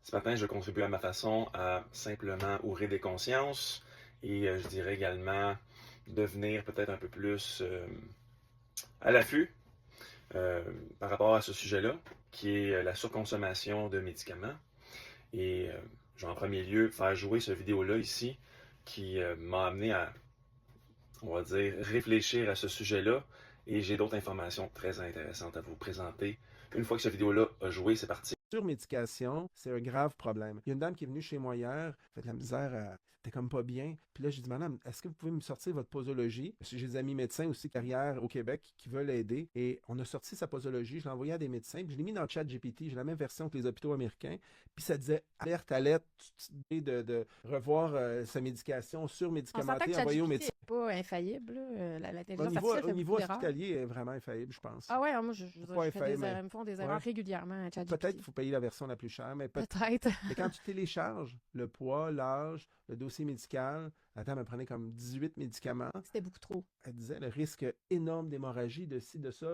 Ce matin, je contribue à ma façon à simplement ouvrir des consciences et je dirais également devenir peut-être un peu plus à l'affût euh, par rapport à ce sujet-là, qui est la surconsommation de médicaments. Et je vais en premier lieu faire jouer cette vidéo-là ici qui m'a amené à, on va dire, réfléchir à ce sujet-là. Et j'ai d'autres informations très intéressantes à vous présenter. Une fois que cette vidéo-là a joué, c'est parti. Surmédication, c'est un grave problème. Il y a une dame qui est venue chez moi hier, fait de la misère, t'es comme pas bien. Puis là, j'ai dit, madame, est-ce que vous pouvez me sortir votre posologie? Parce que j'ai des amis médecins aussi carrière au Québec qui veulent aider. Et on a sorti sa posologie, je l'ai envoyé à des médecins, puis je l'ai mis dans le chat GPT, j'ai la même version que les hôpitaux américains. Puis ça disait alerte, de revoir sa médication On s'entend que surmédicamentée envoyée aux ChatGPT médecins. n'est pas infaillible. Là. Au L'intelligence niveau, artificielle au fait niveau beaucoup d'erreurs. hospitalier, elle est vraiment infaillible, je pense. Ah ouais, moi, je Pas fais infaillible, mais ils me font des ouais. erreurs régulièrement, Peut-être ChatGPT. qu'il faut payer la version la plus chère, mais Peut-être. mais quand tu télécharges le poids, l'âge, le dossier médical, attends, elle me prenait comme 18 médicaments. C'était beaucoup trop. Elle disait le risque énorme d'hémorragie, de ci, de ça,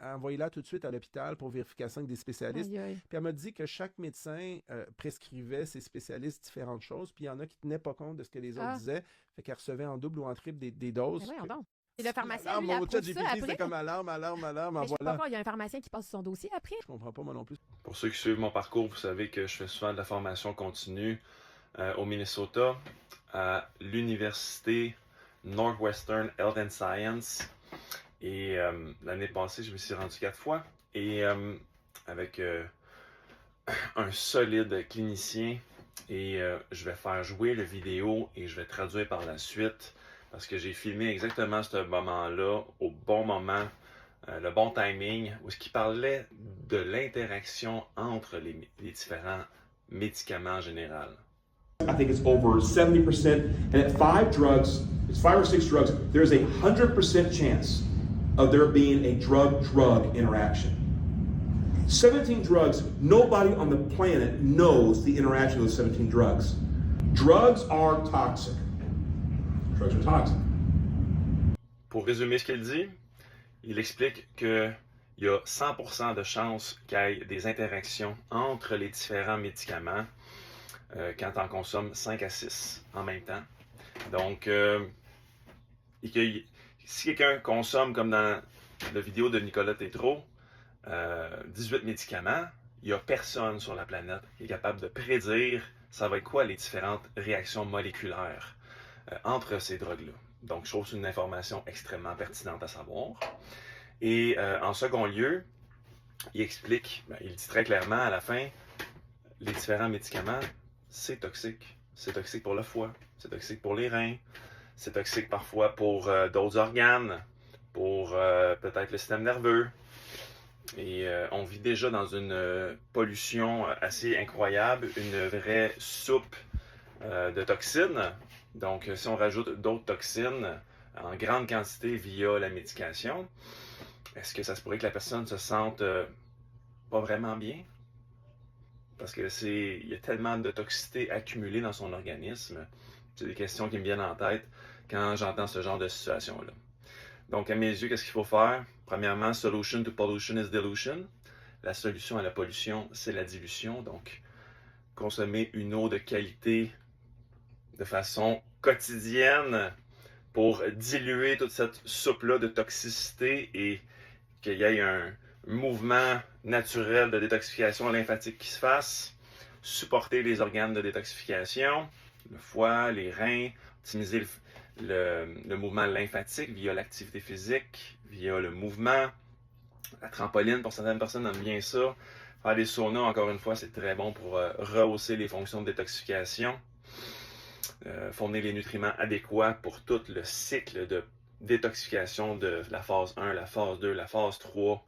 envoyez-la tout de suite à l'hôpital pour vérification avec des spécialistes. Aïe, aïe. Puis elle m'a dit que chaque médecin prescrivait ses spécialistes différentes choses, puis il y en a qui ne tenaient pas compte de ce que les autres Ah, disaient, fait qu'elle recevait en double ou en triple des mais doses. voyons donc. Et le pharmacien, Alarme, lui, il mon chat approuve ça GPT, après. c'était comme alarme, en Mais je peux pas voilà. croire, il y a un pharmacien qui passe son dossier après. Je comprends pas moi non plus. Pour ceux qui suivent mon parcours, vous savez que je fais souvent de la formation continue au Minnesota, à l'université Northwestern Health and Science. Et l'année passée, je me suis rendu 4 fois. Et avec un solide clinicien. Et je vais faire jouer la vidéo et je vais traduire par la suite. Parce que j'ai filmé exactement ce moment-là, au bon moment, le bon timing, où ce qui parlait de l'interaction entre les différents médicaments en général. I think it's over 70%. And at it's 5 or 6 drugs, there's a 100% chance of there being a drug-drug interaction. 17 drugs, nobody on the planet knows the interaction of those 17 drugs. Drugs are toxic. Drugs are toxic. Pour résumer ce qu'il dit, il explique qu'il y a 100% de chances qu'il y ait des interactions entre les différents médicaments quand on consomme 5 à 6 en même temps. Donc, si quelqu'un consomme, comme dans la vidéo de Nicolas Tétrault, 18 médicaments, il n'y a personne sur la planète qui est capable de prédire ça va être quoi les différentes réactions moléculaires entre ces drogues-là. Donc, je trouve que c'est une information extrêmement pertinente à savoir. Et en second lieu, il explique, il dit très clairement à la fin, les différents médicaments, c'est toxique. C'est toxique pour le foie, c'est toxique pour les reins, c'est toxique parfois pour d'autres organes, pour peut-être le système nerveux. Et on vit déjà dans une pollution assez incroyable, une vraie soupe de toxines. Donc, si on rajoute d'autres toxines en grande quantité via la médication, est-ce que ça se pourrait que la personne se sente pas vraiment bien? Parce que il y a tellement de toxicité accumulée dans son organisme. C'est des questions qui me viennent en tête quand j'entends ce genre de situation-là. Donc, à mes yeux, qu'est-ce qu'il faut faire? Premièrement, solution to pollution is dilution. La solution à la pollution, c'est la dilution. Donc, consommer une eau de qualité de façon quotidienne pour diluer toute cette soupe-là de toxicité et qu'il y ait un mouvement naturel de détoxification lymphatique qui se fasse, supporter les organes de détoxification, le foie, les reins, optimiser le mouvement lymphatique via l'activité physique, via le mouvement, la trampoline, pour certaines personnes aiment bien ça. Faire des saunas, encore une fois, c'est très bon pour rehausser les fonctions de détoxification. Fournir les nutriments adéquats pour tout le cycle de détoxification de la phase 1, la phase 2, la phase 3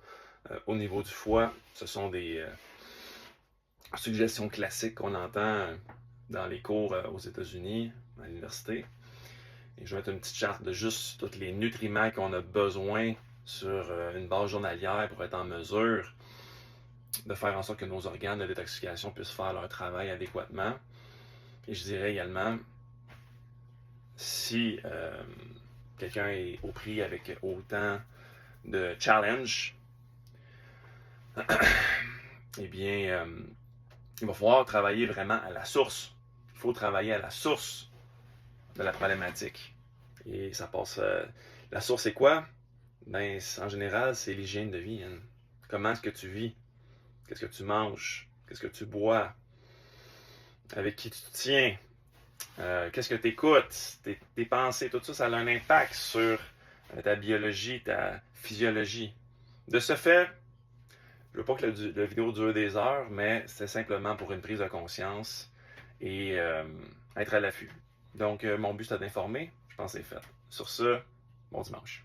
au niveau du foie. Ce sont des suggestions classiques qu'on entend dans les cours aux États-Unis, à l'université. Et je vais mettre une petite charte de juste tous les nutriments qu'on a besoin sur une base journalière pour être en mesure de faire en sorte que nos organes de détoxification puissent faire leur travail adéquatement. Et je dirais également, si quelqu'un est au prix avec autant de challenge, eh bien, il va falloir travailler vraiment à la source. Il faut travailler à la source de la problématique. Et ça passe... la source, c'est quoi? Ben, en général, c'est l'hygiène de vie. Hein. Comment est-ce que tu vis? Qu'est-ce que tu manges? Qu'est-ce que tu bois? Avec qui tu te tiens? Qu'est-ce que tu écoutes? Tes pensées, tout ça, ça a un impact sur ta biologie, ta physiologie. De ce fait, je veux pas que la vidéo dure des heures, mais c'est simplement pour une prise de conscience et être à l'affût. Donc, mon but, c'est d'informer. Je pense que c'est fait. Sur ce, bon dimanche.